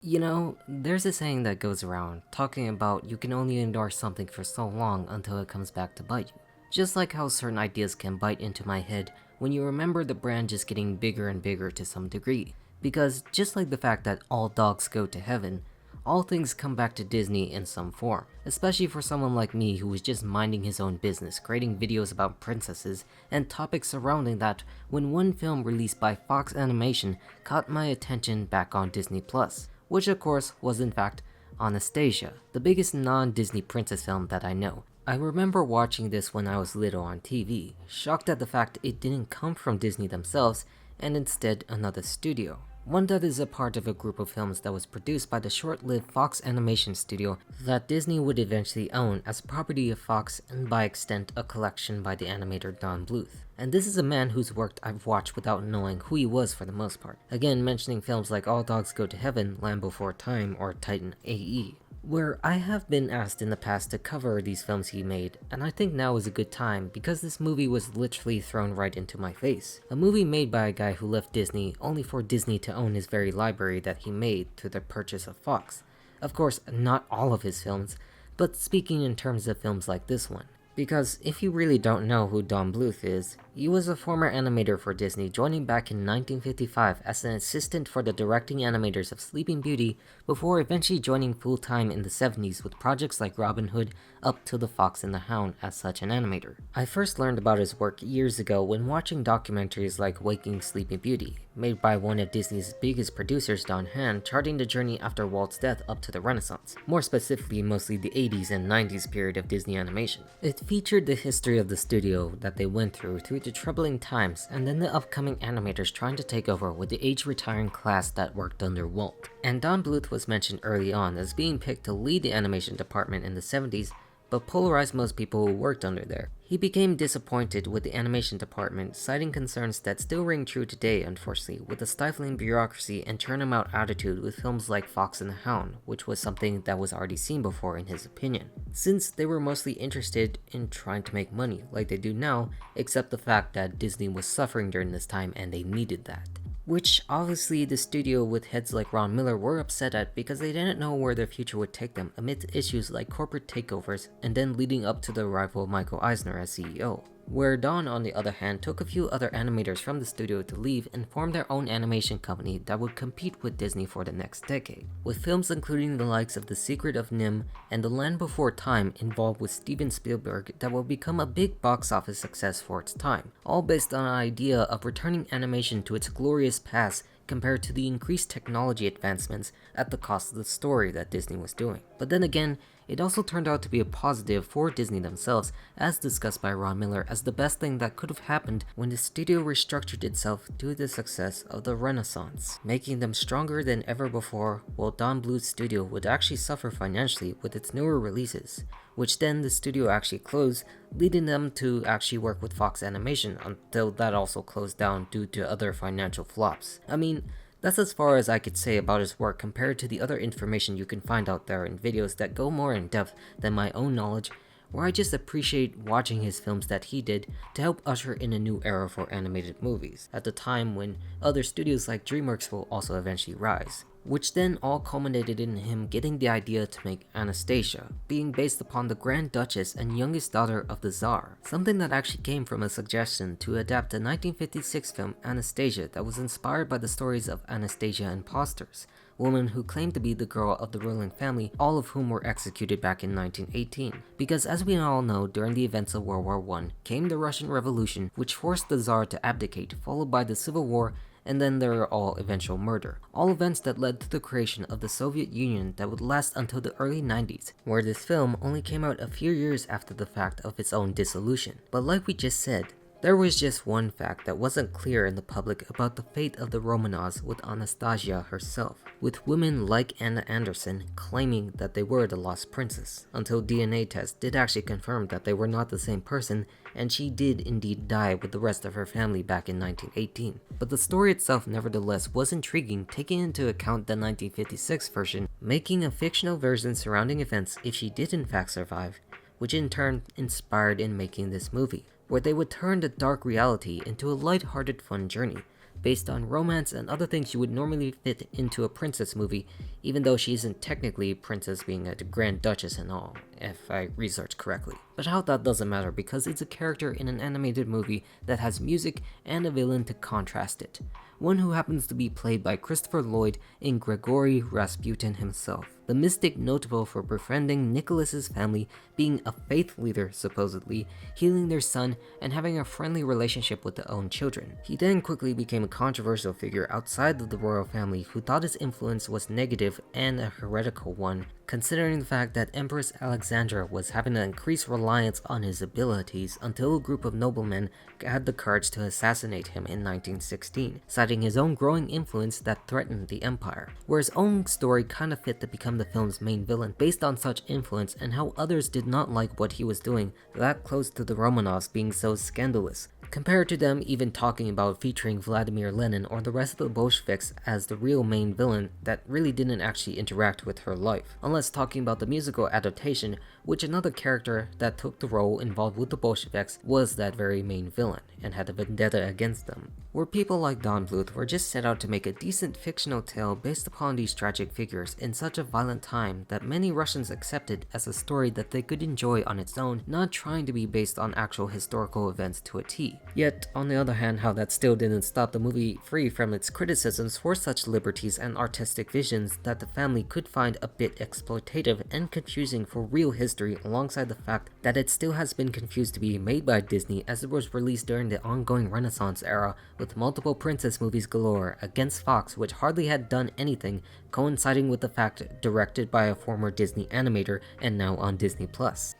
There's a saying that goes around talking about you can only endure something for so long until it comes back to bite you. Just like how certain ideas can bite into my head when you remember the brand just getting bigger and bigger to some degree. Because just like the fact that all dogs go to heaven, all things come back to Disney in some form. Especially for someone like me who was just minding his own business, creating videos about princesses and topics surrounding that when one film released by Fox Animation caught my attention back on Disney Plus, which of course was in fact Anastasia, the biggest non-Disney princess film that I know. I remember watching this when I was little on TV, shocked at the fact it didn't come from Disney themselves and instead another studio. One that is a part of a group of films that was produced by the short-lived Fox Animation Studio that Disney would eventually own as property of Fox and by extent a collection by the animator Don Bluth. And this is a man whose work I've watched without knowing who he was for the most part. Again, mentioning films like All Dogs Go to Heaven, Land Before Time, or Titan AE, where I have been asked in the past to cover these films he made, and I think now is a good time because this movie was literally thrown right into my face. A movie made by a guy who left Disney only for Disney to own his very library that he made through the purchase of Fox. Of course, not all of his films, but speaking in terms of films like this one. Because if you really don't know who Don Bluth is, he was a former animator for Disney, joining back in 1955 as an assistant for the directing animators of Sleeping Beauty before eventually joining full-time in the 70s with projects like Robin Hood up to The Fox and the Hound as such an animator. I first learned about his work years ago when watching documentaries like Waking Sleeping Beauty, made by one of Disney's biggest producers, Don Hahn, charting the journey after Walt's death up to the Renaissance, more specifically mostly the 80s and 90s period of Disney animation. It featured the history of the studio that they went through the troubling times, and then the upcoming animators trying to take over with the age-retiring class that worked under Walt. And Don Bluth was mentioned early on as being picked to lead the animation department in the 70s, but polarized most people who worked under there. He became disappointed with the animation department, citing concerns that still ring true today, unfortunately, with the stifling bureaucracy and turn-em-out attitude with films like Fox and the Hound, which was something that was already seen before in his opinion, since they were mostly interested in trying to make money like they do now, except the fact that Disney was suffering during this time and they needed that. Which obviously the studio with heads like Ron Miller were upset at because they didn't know where their future would take them amidst issues like corporate takeovers and then leading up to the arrival of Michael Eisner as CEO. Where Don, on the other hand, took a few other animators from the studio to leave and form their own animation company that would compete with Disney for the next decade, with films including the likes of The Secret of Nim and The Land Before Time involved with Steven Spielberg that will become a big box office success for its time, all based on an idea of returning animation to its glorious past compared to the increased technology advancements at the cost of the story that Disney was doing. But then again, it also turned out to be a positive for Disney themselves, as discussed by Ron Miller as the best thing that could have happened when the studio restructured itself due to the success of the Renaissance, making them stronger than ever before, while Don Bluth's studio would actually suffer financially with its newer releases, which then the studio actually closed, leading them to actually work with Fox Animation until that also closed down due to other financial flops. I mean, that's as far as I could say about his work compared to the other information you can find out there in videos that go more in depth than my own knowledge, where I just appreciate watching his films that he did to help usher in a new era for animated movies, at the time when other studios like DreamWorks will also eventually rise. Which then all culminated in him getting the idea to make Anastasia, being based upon the Grand Duchess and youngest daughter of the Tsar, something that actually came from a suggestion to adapt the 1956 film Anastasia that was inspired by the stories of Anastasia Impostors, women who claimed to be the girl of the ruling family, all of whom were executed back in 1918. Because as we all know, during the events of World War I came the Russian Revolution, which forced the Tsar to abdicate, followed by the Civil War, and then their all eventual murder. All events that led to the creation of the Soviet Union that would last until the early 90s, where this film only came out a few years after the fact of its own dissolution. But like we just said, there was just one fact that wasn't clear in the public about the fate of the Romanovs with Anastasia herself, with women like Anna Anderson claiming that they were the lost princess, until DNA tests did actually confirm that they were not the same person and she did indeed die with the rest of her family back in 1918. But the story itself nevertheless was intriguing, taking into account the 1956 version, making a fictional version surrounding events if she did in fact survive, which in turn inspired in making this movie, where they would turn the dark reality into a light-hearted fun journey, based on romance and other things you would normally fit into a princess movie, even though she isn't technically a princess being a Grand Duchess and all, if I researched correctly. But how that doesn't matter because it's a character in an animated movie that has music and a villain to contrast it. One who happens to be played by Christopher Lloyd in Grigory Rasputin himself, the mystic notable for befriending Nicholas's family, being a faith leader supposedly, healing their son, and having a friendly relationship with their own children. He then quickly became a controversial figure outside of the royal family who thought his influence was negative and a heretical one, considering the fact that Empress Alexandra was having an increased reliance on his abilities until a group of noblemen had the courage to assassinate him in 1916, citing his own growing influence that threatened the empire, where his own story kinda fit to become the film's main villain based on such influence and how others did not like what he was doing that close to the Romanovs being so scandalous, compared to them even talking about featuring Vladimir Lenin or the rest of the Bolsheviks as the real main villain that really didn't actually interact with her life, unless talking about the musical adaptation, which another character that took the role involved with the Bolsheviks was that very main villain and had a vendetta against them, where people like Don Bluth were just set out to make a decent fictional tale based upon these tragic figures in such a violent time that many Russians accepted as a story that they could enjoy on its own, not trying to be based on actual historical events to a T. Yet, on the other hand, how that still didn't stop the movie free from its criticisms for such liberties and artistic visions that the family could find a bit exploitative and confusing for real history, alongside the fact that it still has been confused to be made by Disney as it was released during the ongoing Renaissance era with multiple princess movies galore against Fox, which hardly had done anything, coinciding with the fact directed by a former Disney animator and now on Disney+.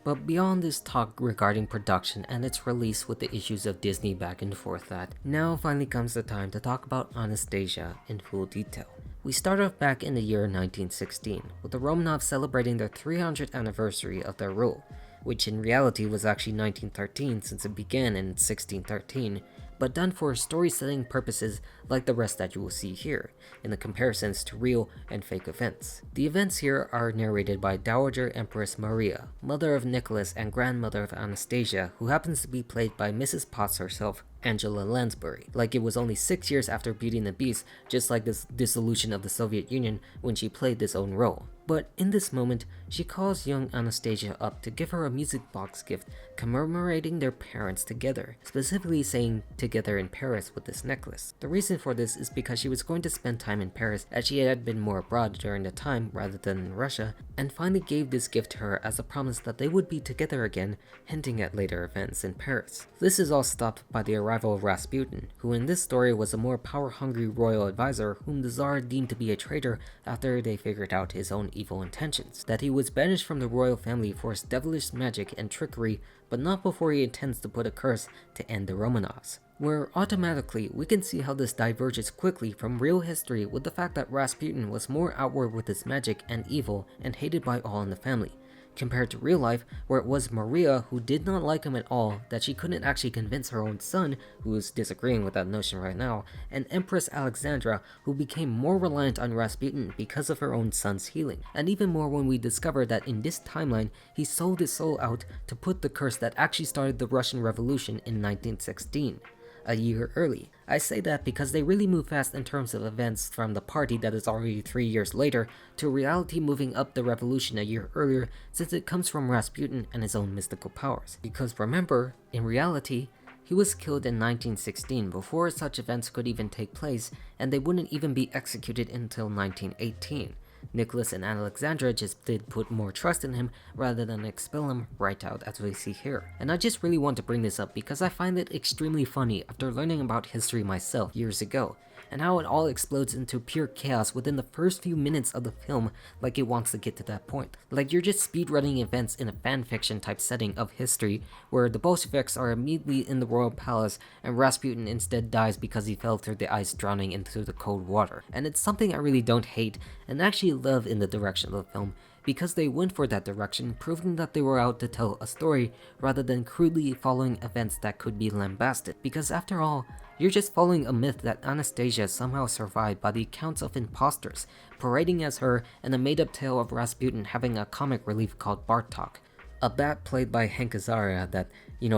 But beyond this talk regarding production and its release with the issues of Disney back and forth, that now finally comes the time to talk about Anastasia in full detail. We start off back in the year 1916, with the Romanovs celebrating their 300th anniversary of their rule, which in reality was actually 1913 since it began in 1613, but done for story-setting purposes like the rest that you will see here, in the comparisons to real and fake events. The events here are narrated by Dowager Empress Maria, mother of Nicholas and grandmother of Anastasia, who happens to be played by Mrs. Potts herself, Angela Lansbury, like it was only 6 years after Beauty and the Beast, just like this dissolution of the Soviet Union when she played this own role. But in this moment, she calls young Anastasia up to give her a music box gift commemorating their parents together, specifically saying together in Paris with this necklace. The reason for this is because she was going to spend time in Paris as she had been more abroad during the time rather than in Russia, and finally gave this gift to her as a promise that they would be together again, hinting at later events in Paris. This is all stopped by the arrival of Rasputin, who in this story was a more power-hungry royal advisor whom the Tsar deemed to be a traitor after they figured out his own evil intentions, that he was banished from the royal family for his devilish magic and trickery, but not before he intends to put a curse to end the Romanovs. Where automatically we can see how this diverges quickly from real history with the fact that Rasputin was more outward with his magic and evil and hated by all in the family, compared to real life where it was Maria who did not like him at all, that she couldn't actually convince her own son, who is disagreeing with that notion right now, and Empress Alexandra, who became more reliant on Rasputin because of her own son's healing, and even more when we discover that in this timeline he sold his soul out to put the curse that actually started the Russian Revolution in 1916. A year early. I say that because they really move fast in terms of events from the party that is already 3 years later to reality moving up the revolution a year earlier, since it comes from Rasputin and his own mystical powers. Because remember, in reality, he was killed in 1916 before such events could even take place, and they wouldn't even be executed until 1918. Nicholas and Alexandra just did put more trust in him rather than expel him right out as we see here. And I just really want to bring this up because I find it extremely funny after learning about history myself years ago, and how it all explodes into pure chaos within the first few minutes of the film, like it wants to get to that point. Like you're just speedrunning events in a fanfiction type setting of history, where the Bolsheviks are immediately in the royal palace and Rasputin instead dies because he fell through the ice drowning into the cold water. And it's something I really don't hate and actually love in the direction of the film, because they went for that direction, proving that they were out to tell a story rather than crudely following events that could be lambasted. Because after all, you're just following a myth that Anastasia somehow survived by the accounts of imposters, parading as her, and a made-up tale of Rasputin having a comic relief called Bartok, a bat played by Hank Azaria that,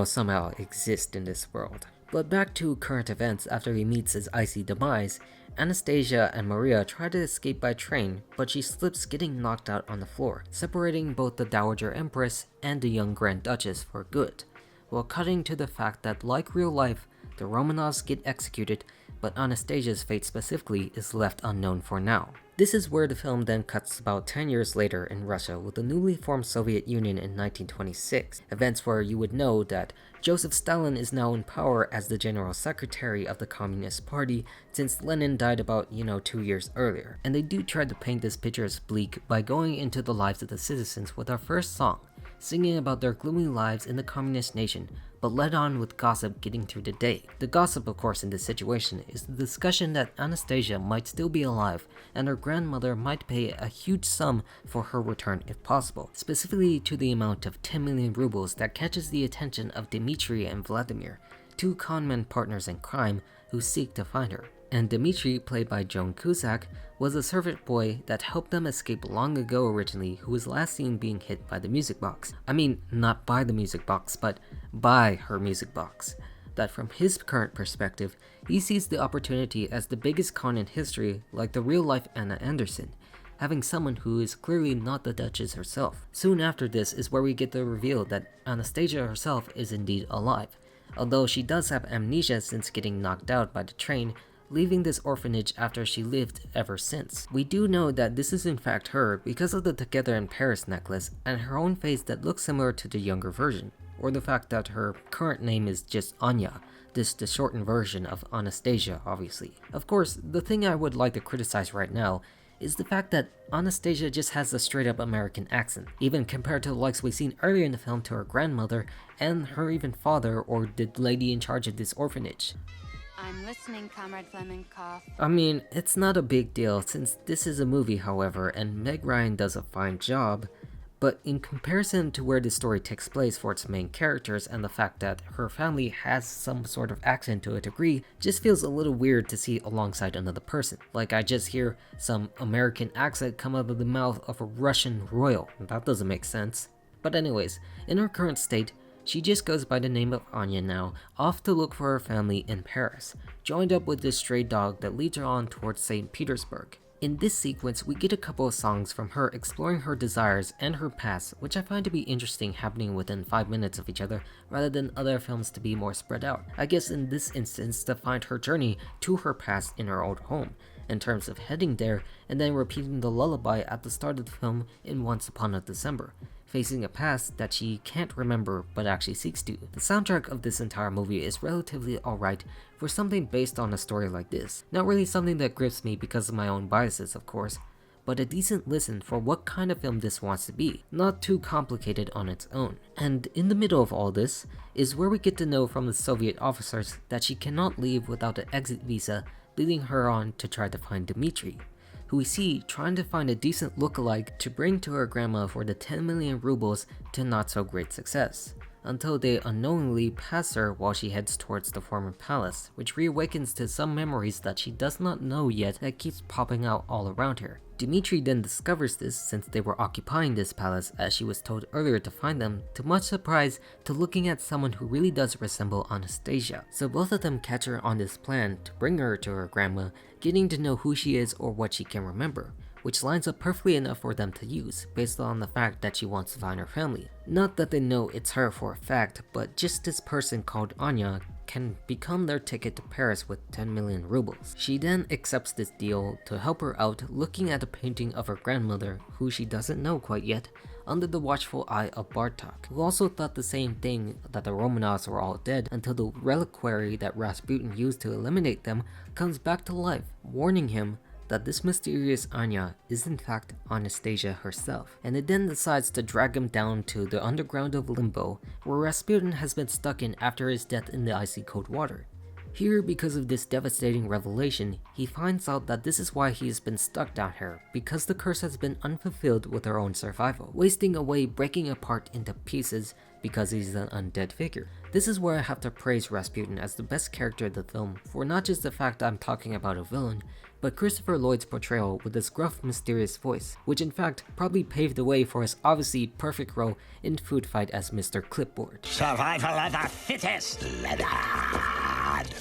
somehow exists in this world. But back to current events after he meets his icy demise, Anastasia and Maria try to escape by train, but she slips getting knocked out on the floor, separating both the Dowager Empress and the young Grand Duchess for good, while cutting to the fact that like real life, the Romanovs get executed, but Anastasia's fate specifically is left unknown for now. This is where the film then cuts about 10 years later in Russia with the newly formed Soviet Union in 1926, events where you would know that Joseph Stalin is now in power as the General Secretary of the Communist Party since Lenin died about, 2 years earlier. And they do try to paint this picture as bleak by going into the lives of the citizens with our first song, singing about their gloomy lives in the communist nation, but led on with gossip getting through the day. The gossip, of course, in this situation is the discussion that Anastasia might still be alive and her grandmother might pay a huge sum for her return if possible, specifically to the amount of 10 million rubles that catches the attention of Dmitri and Vladimir, two conman partners in crime who seek to find her. And Dmitri, played by Joan Cusack, was a servant boy that helped them escape long ago originally, who was last seen being hit by the music box. I mean, not by the music box, but by her music box. That from his current perspective, he sees the opportunity as the biggest con in history, like the real-life Anna Anderson, having someone who is clearly not the Duchess herself. Soon after this is where we get the reveal that Anastasia herself is indeed alive, although she does have amnesia since getting knocked out by the train, leaving this orphanage after she lived ever since. We do know that this is in fact her because of the Together in Paris necklace and her own face that looks similar to the younger version, or the fact that her current name is just Anya, this the shortened version of Anastasia obviously. Of course, the thing I would like to criticize right now is the fact that Anastasia just has a straight up American accent, even compared to the likes we've seen earlier in the film to her grandmother and her even father or the lady in charge of this orphanage. I'm listening, Comrade Flemenkoff. I mean, it's not a big deal since this is a movie, however, and Meg Ryan does a fine job, but in comparison to where the story takes place for its main characters and the fact that her family has some sort of accent to a degree, just feels a little weird to see alongside another person. Like I just hear some American accent come out of the mouth of a Russian royal. That doesn't make sense. But anyways, in her current state, she just goes by the name of Anya now, off to look for her family in Paris, joined up with this stray dog that leads her on towards St. Petersburg. In this sequence, we get a couple of songs from her exploring her desires and her past, which I find to be interesting happening within 5 minutes of each other, rather than other films to be more spread out. I guess in this instance to find her journey to her past in her old home, in terms of heading there and then repeating the lullaby at the start of the film in Once Upon a December, facing a past that she can't remember but actually seeks to. The soundtrack of this entire movie is relatively alright for something based on a story like this. Not really something that grips me because of my own biases, of course, but a decent listen for what kind of film this wants to be, not too complicated on its own. And in the middle of all this is where we get to know from the Soviet officers that she cannot leave without an exit visa, leading her on to try to find Dmitri, who we see trying to find a decent look-alike to bring to her grandma for the 10 million rubles to not so great success, until they unknowingly pass her while she heads towards the former palace, which reawakens to some memories that she does not know yet that keeps popping out all around her. Dmitri then discovers this since they were occupying this palace as she was told earlier to find them, to much surprise to looking at someone who really does resemble Anastasia. So both of them catch her on this plan to bring her to her grandma, getting to know who she is or what she can remember, which lines up perfectly enough for them to use, based on the fact that she wants to find her family. Not that they know it's her for a fact, but just this person called Anya can become their ticket to Paris with 10 million rubles. She then accepts this deal to help her out, looking at a painting of her grandmother, who she doesn't know quite yet, under the watchful eye of Bartok, who also thought the same thing, that the Romanovs were all dead, until the reliquary that Rasputin used to eliminate them comes back to life, warning him that this mysterious Anya is in fact Anastasia herself, and it then decides to drag him down to the underground of Limbo, where Rasputin has been stuck in after his death in the icy cold water. Here, because of this devastating revelation, he finds out that this is why he has been stuck down here, because the curse has been unfulfilled with her own survival, wasting away, breaking apart into pieces because he's an undead figure. This is where I have to praise Rasputin as the best character of the film, for not just the fact I'm talking about a villain, but Christopher Lloyd's portrayal with his gruff, mysterious voice, which in fact probably paved the way for his obviously perfect role in Food Fight as Mr. Clipboard. Survival of the fittest, leather. bad.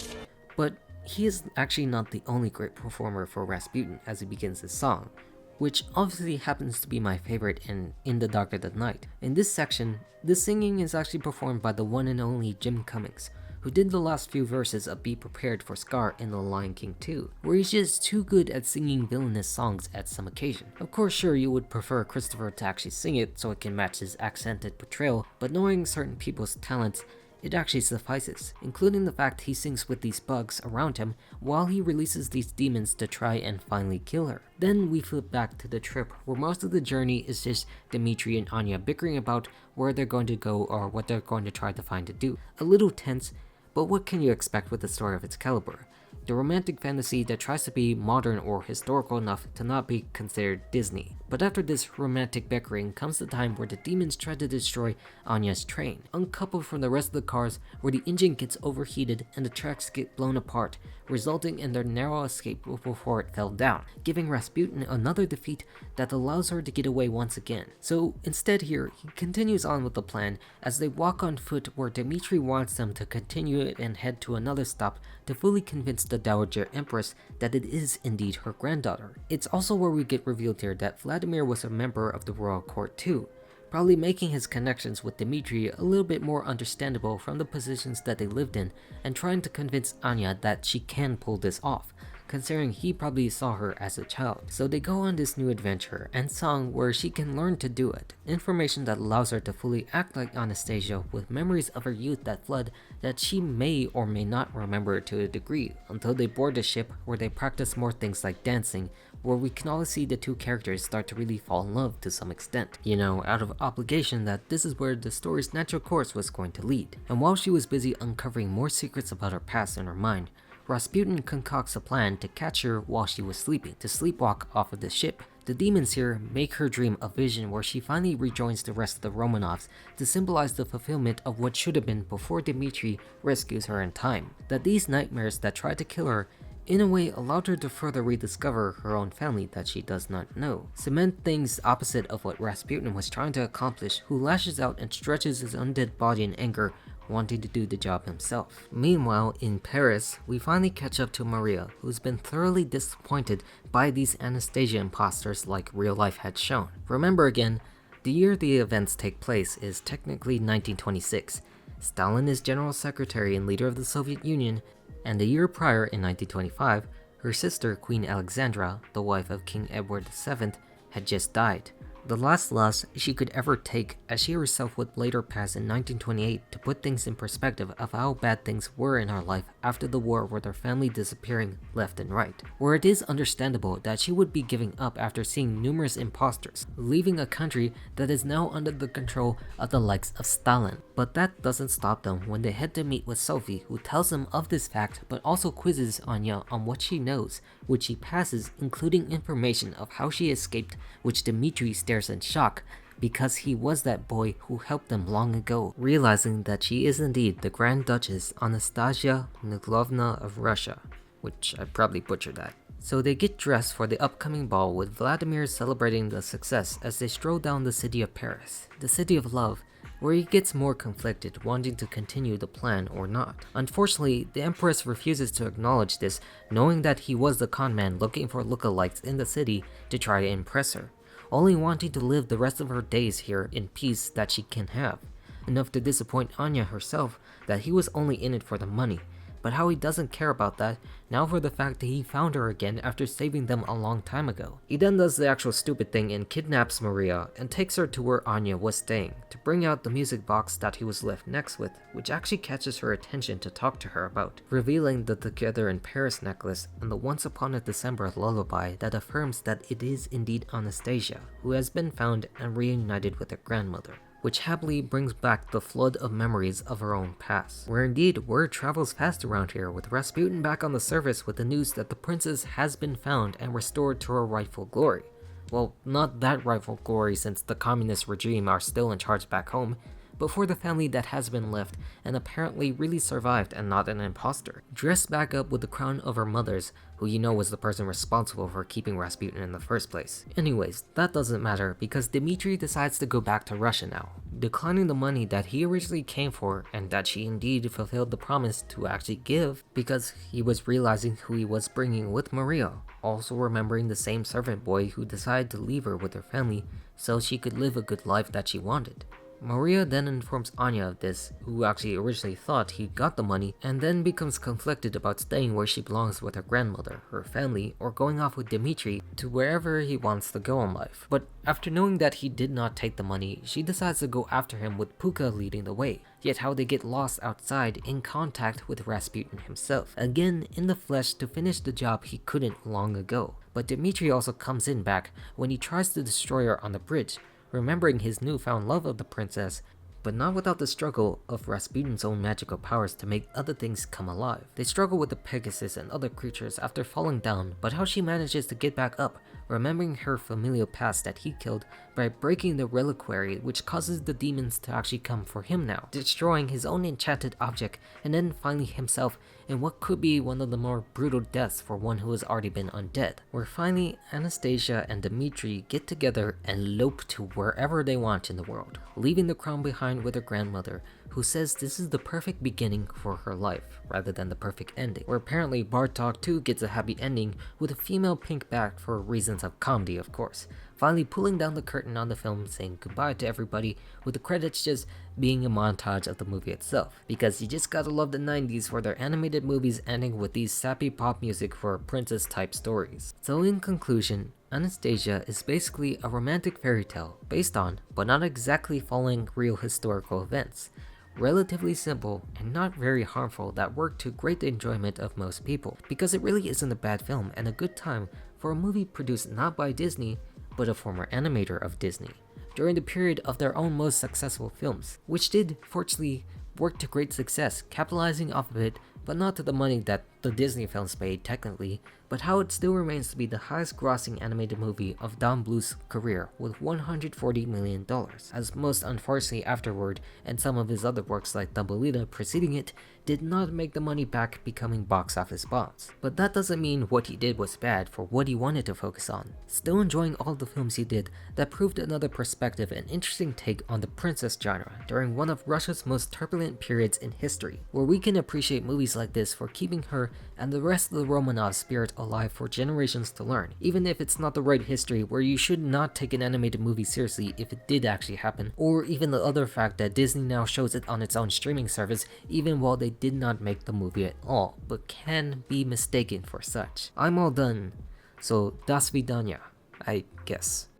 But he is actually not the only great performer for Rasputin as he begins his song, which obviously happens to be my favorite in The Darker the Night. In this section, the singing is actually performed by the one and only Jim Cummings, who did the last few verses of Be Prepared for Scar in The Lion King 2, where he's just too good at singing villainous songs at some occasion. Of course, sure, you would prefer Christopher to actually sing it so it can match his accented portrayal, but knowing certain people's talents, it actually suffices, including the fact he sings with these bugs around him while he releases these demons to try and finally kill her. Then we flip back to the trip, where most of the journey is just Dimitri and Anya bickering about where they're going to go or what they're going to try to find to do. A little tense, but what can you expect with a story of its caliber? The romantic fantasy that tries to be modern or historical enough to not be considered Disney. But after this romantic bickering comes the time where the demons try to destroy Anya's train, uncoupled from the rest of the cars, where the engine gets overheated and the tracks get blown apart, resulting in their narrow escape before it fell down, giving Rasputin another defeat that allows her to get away once again. So instead here, he continues on with the plan as they walk on foot, where Dmitri wants them to continue and head to another stop to fully convince the Dowager Empress that it is indeed her granddaughter. It's also where we get revealed here that Vladimir was a member of the royal court too, probably making his connections with Dmitri a little bit more understandable from the positions that they lived in, and trying to convince Anya that she can pull this off, considering he probably saw her as a child. So they go on this new adventure and song where she can learn to do it, information that allows her to fully act like Anastasia with memories of her youth that flood that she may or may not remember to a degree, until they board a ship where they practice more things like dancing, where we can all see the two characters start to really fall in love to some extent, you know, out of obligation that this is where the story's natural course was going to lead. And while she was busy uncovering more secrets about her past in her mind, Rasputin concocts a plan to catch her while she was sleeping, to sleepwalk off of the ship. The demons here make her dream a vision where she finally rejoins the rest of the Romanovs to symbolize the fulfillment of what should have been before Dmitri rescues her in time. That these nightmares that tried to kill her in a way allowed her to further rediscover her own family that she does not know. Cement things opposite of what Rasputin was trying to accomplish, who lashes out and stretches his undead body in anger, wanting to do the job himself. Meanwhile, in Paris, we finally catch up to Maria, who's been thoroughly disappointed by these Anastasia imposters like real life had shown. Remember again, the year the events take place is technically 1926. Stalin is general secretary and leader of the Soviet Union, and a year prior in 1925, her sister Queen Alexandra, the wife of King Edward VII, had just died. The last loss she could ever take, as she herself would later pass in 1928, to put things in perspective of how bad things were in her life after the war, with her family disappearing left and right. Where it is understandable that she would be giving up after seeing numerous imposters, leaving a country that is now under the control of the likes of Stalin. But that doesn't stop them when they head to meet with Sophie, who tells them of this fact but also quizzes Anya on what she knows, which she passes, including information of how she escaped, which Dmitri stares in shock, because he was that boy who helped them long ago, realizing that she is indeed the Grand Duchess Anastasia Nikolaevna of Russia, which I probably butchered that. So they get dressed for the upcoming ball, with Vladimir celebrating the success as they stroll down the city of Paris, the city of love, where he gets more conflicted, wanting to continue the plan or not. Unfortunately, the Empress refuses to acknowledge this, knowing that he was the con man looking for lookalikes in the city to try to impress her, only wanting to live the rest of her days here in peace that she can have, enough to disappoint Anya herself that he was only in it for the money. But how he doesn't care about that, now for the fact that he found her again after saving them a long time ago. He then does the actual stupid thing and kidnaps Maria and takes her to where Anya was staying to bring out the music box that he was left next with, which actually catches her attention to talk to her about, revealing the Together in Paris necklace and the Once Upon a December lullaby that affirms that it is indeed Anastasia, who has been found and reunited with her grandmother, which happily brings back the flood of memories of her own past. Where indeed, word travels fast around here, with Rasputin back on the surface with the news that the princess has been found and restored to her rightful glory. Well, not that rightful glory, since the communist regime are still in charge back home, but for the family that has been left and apparently really survived and not an imposter. Dressed back up with the crown of her mother's, who you know was the person responsible for keeping Rasputin in the first place. Anyways, that doesn't matter because Dmitri decides to go back to Russia now, declining the money that he originally came for and that she indeed fulfilled the promise to actually give because he was realizing who he was bringing with Maria, also remembering the same servant boy who decided to leave her with her family so she could live a good life that she wanted. Maria then informs Anya of this, who actually originally thought he got the money, and then becomes conflicted about staying where she belongs with her grandmother, her family, or going off with Dmitri to wherever he wants to go in life. But after knowing that he did not take the money, she decides to go after him with Puka leading the way. Yet how they get lost outside in contact with Rasputin himself, again in the flesh to finish the job he couldn't long ago. But Dmitri also comes in back when he tries to destroy her on the bridge, remembering his newfound love of the princess, but not without the struggle of Rasputin's own magical powers to make other things come alive. They struggle with the Pegasus and other creatures after falling down, but how she manages to get back up, remembering her familial past that he killed by breaking the reliquary, which causes the demons to actually come for him now, destroying his own enchanted object and then finding himself in what could be one of the more brutal deaths for one who has already been undead, where finally Anastasia and Dmitri get together and lope to wherever they want in the world, leaving the crown behind with her grandmother, who says this is the perfect beginning for her life, rather than the perfect ending, where apparently Bartok too gets a happy ending with a female pink back for reasons of comedy of course, finally pulling down the curtain on the film saying goodbye to everybody, with the credits just being a montage of the movie itself, because you just gotta love the 90s for their animated movies ending with these sappy pop music for princess type stories. So in conclusion, Anastasia is basically a romantic fairy tale based on, but not exactly following real historical events. Relatively simple and not very harmful that work to great enjoyment of most people, because it really isn't a bad film and a good time for a movie produced not by Disney, but a former animator of Disney, during the period of their own most successful films, which did fortunately work to great success, capitalizing off of it, but not to the money that the Disney films paid technically, but how it still remains to be the highest grossing animated movie of Don Bluth's career with $140 million, as most unfortunately afterward, and some of his other works like Thumbelina preceding it, did not make the money back, becoming box office bombs. But that doesn't mean what he did was bad for what he wanted to focus on. Still enjoying all the films he did that proved another perspective and interesting take on the princess genre during one of Russia's most turbulent periods in history, where we can appreciate movies like this for keeping her and the rest of the Romanov spirit alive for generations to learn, even if it's not the right history where you should not take an animated movie seriously if it did actually happen, or even the other fact that Disney now shows it on its own streaming service even while they did not make the movie at all, but can be mistaken for such. I'm all done, so das vidanya, I guess.